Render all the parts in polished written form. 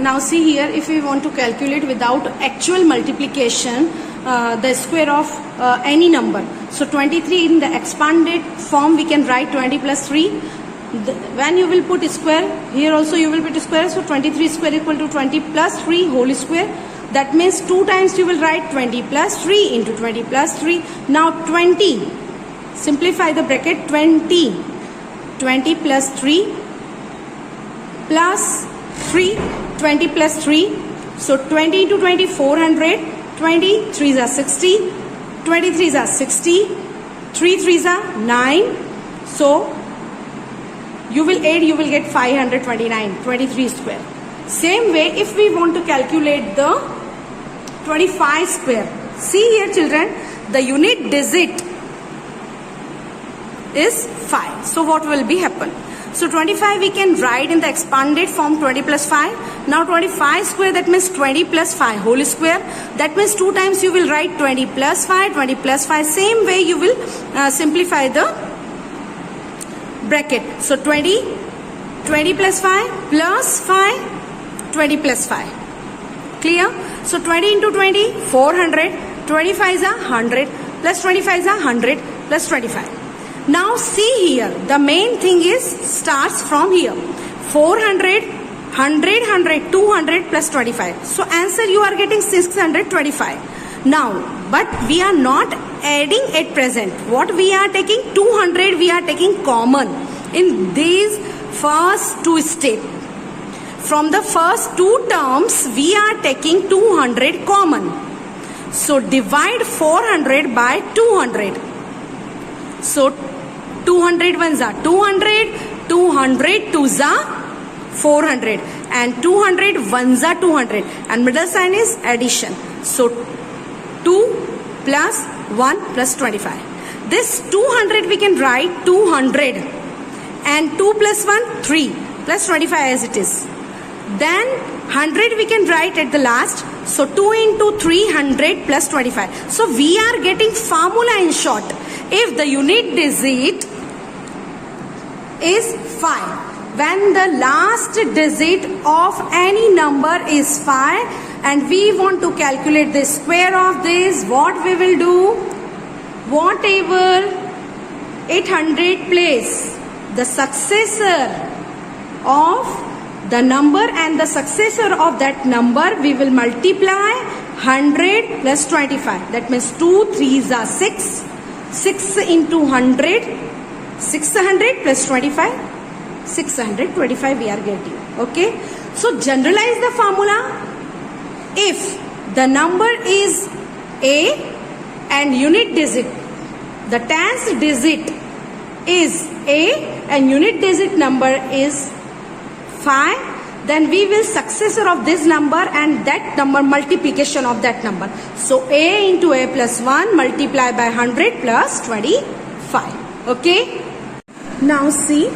Now see here, if we want to calculate without actual multiplication the square of any number. So 23 in the expanded form we can write 20 plus 3. When you will put square, here also you will put square. So 23 square equal to 20 plus 3 whole square. That means 2 times you will write 20 plus 3 into 20 plus 3. Now 20, simplify the bracket, 20 plus 3 plus 3, 20 plus 3. So 20 into 20, 400. 20 3s are 60. 23s are 60. 3 3s are 9. So you will add, you will get 529, 23 square. Same way, if we want to calculate the 25 square. See here children, the unit digit is 5. So what will be happen? So 25 we can write in the expanded form 20 plus 5. Now 25 square, that means 20 plus 5 whole square. That means 2 times you will write 20 plus 5, 20 plus 5. Same way you will simplify the bracket. So 20 plus 5 plus 5, 20 plus 5. Clear? So 20 into 20, 400. 25 is 100 plus 25 is 100 plus 25. Now see here, the main thing is starts from here. 400, 100, 100, 200 plus 25. So answer you are getting 625. Now, but we are not adding at present. What we are taking? 200 we are taking common in these first two steps. From the first two terms we are taking 200 common. So divide 400 by 200. So 200 ones are 200, 200 twos are 400, and 200 ones are 200, and middle sign is addition. So 2 plus 1 plus 25. This 200 we can write 200, and 2 plus 1 3 plus 25 as it is. Then 100 we can write at the last. So 2 into 300 plus 25. So we are getting formula in short. If the unit digit is 5, when the last digit of any number is 5 and we want to calculate the square of this, what we will do? Whatever 800 place, the successor of the number and the successor of that number, we will multiply 100 plus 25. That means 2 3s are 6. 6 into 100, 600 plus 25, 625 we are getting. Okay. So generalize the formula. If the number is A and unit digit, the tens digit is A and unit digit number is 5, then we will successor of this number and that number multiplication of that number. So A into A plus 1 multiply by 100 plus 25. Okay. Now see,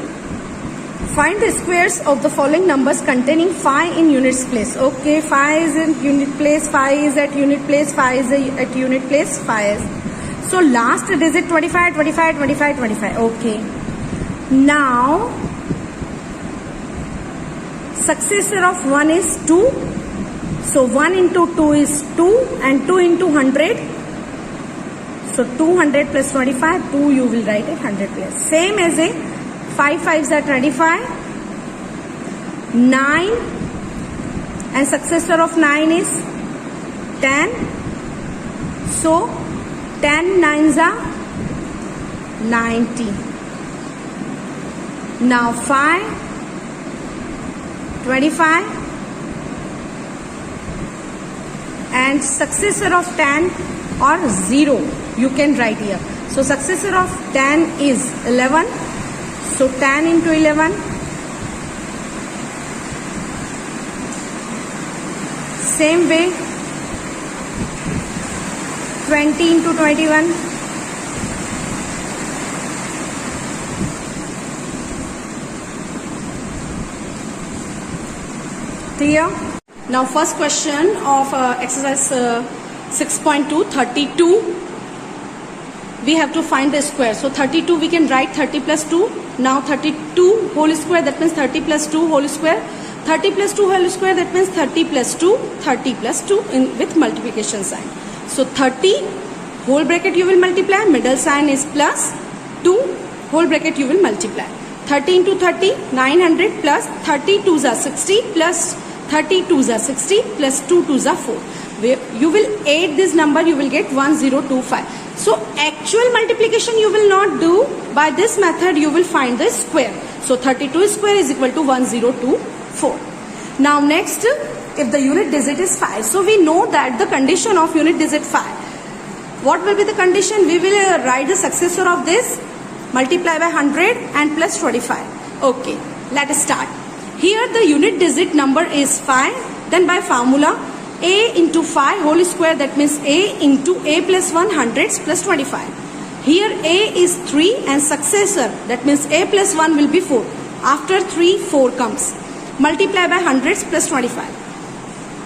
find the squares of the following numbers containing 5 in units place. Okay, 5 is in unit place, 5 is at unit place, 5 is at unit place, 5 is. So last digit 25, 25, 25, 25. Okay. Now successor of 1 is 2. So 1 into 2 is 2 and 2 into 100. So 200 plus 25, 2 you will write it 100 plus. Same as a 5 5s are 25. 9 and successor of 9 is 10. So 10 9s are 90. Now 5. 25 and successor of 10 or 0 you can write here. So successor of 10 is 11. So 10 into 11. Same way 20 into 21. Clear? Now first question of exercise 6.2, 32. We have to find the square. So 32 we can write 30 plus 2. Now 32 whole square, that means 30 plus 2 whole square. 30 plus 2 whole square, that means 30 plus 2, 30 plus 2 with multiplication sign. So 30 whole bracket you will multiply, middle sign is plus 2 whole bracket you will multiply. 30 into 30, 900 plus 30 2s are 60 plus 30 2s are 60 plus 2 2s are 4. You will add this number, you will get 1025. So actual multiplication you will not do. By this method you will find the square. So 32 square is equal to 1024. Now next, if the unit digit is 5. So we know that the condition of unit digit 5. What will be the condition? We will write the successor of this, multiply by 100 and plus 25. Okay, let us start. Here the unit digit number is 5. Then by formula, a into 5 whole square, that means a into a plus 1 hundreds plus 25. Here a is 3 and successor, that means a plus 1 will be 4. After 3, 4 comes. Multiply by hundreds plus 25.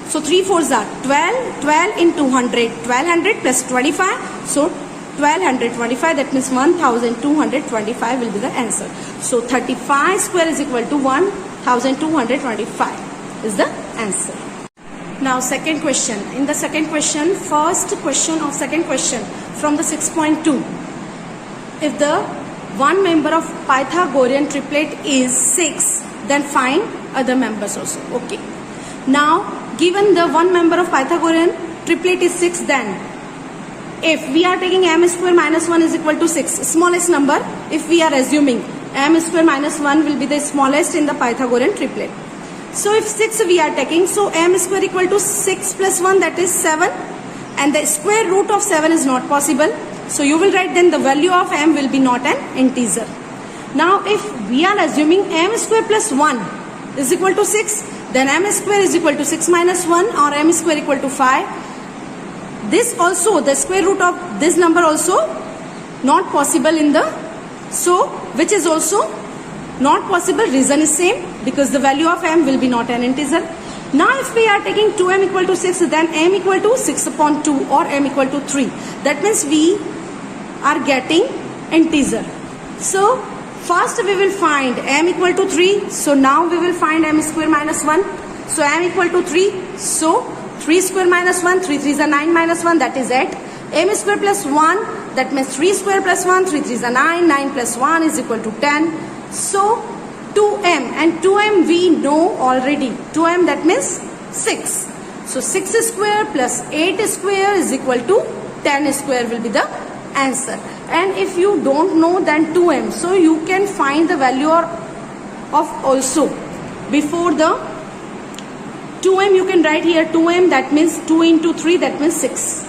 So 3 4s are 12, 12 into 100, 1200 plus 25. So 1225, that means 1225 will be the answer. So 35 square is equal to 1225 is the answer. Now second question. In the second question, first question of second question from the 6.2. If the one member of Pythagorean triplet is 6, then find other members also. Okay. Now given the one member of Pythagorean triplet is 6, then if we are taking m square minus 1 is equal to 6, smallest number, if we are assuming m square minus 1 will be the smallest in the Pythagorean triplet. So if 6 we are taking, so m square equal to 6 plus 1, that is 7, and the square root of 7 is not possible. So you will write then the value of m will be not an integer. Now if we are assuming m square plus 1 is equal to 6, then m square is equal to 6 minus 1 or m square equal to 5. This also, the square root of this number also not possible in the, so which is also not possible, reason is same, because the value of m will be not an integer. Now if we are taking 2m equal to 6, then m equal to 6 upon 2 or m equal to 3. That means we are getting integer. So first we will find m equal to 3. So now we will find m square minus 1. So m equal to 3. So 3 square minus 1, 3 3s are 9 minus 1, that is 8. m square plus 1, that means 3 square plus 1, 3 3s are 9, 9 plus 1 is equal to 10. So 2m, and 2m we know already. 2m, that means 6. So 6 square plus 8 square is equal to 10 square will be the answer. And if you don't know, then 2m, so you can find the value of also before the 2m. You can write here 2m, that means 2 into 3, that means 6.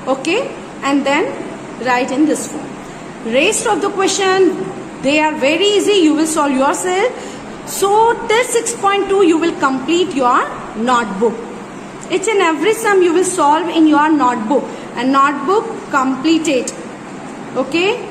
Okay, and then write in this form. Rest of the question, they are very easy, you will solve yourself. So till 6.2 you will complete your notebook. Each and every sum you will solve in your notebook, and notebook completed. Okay,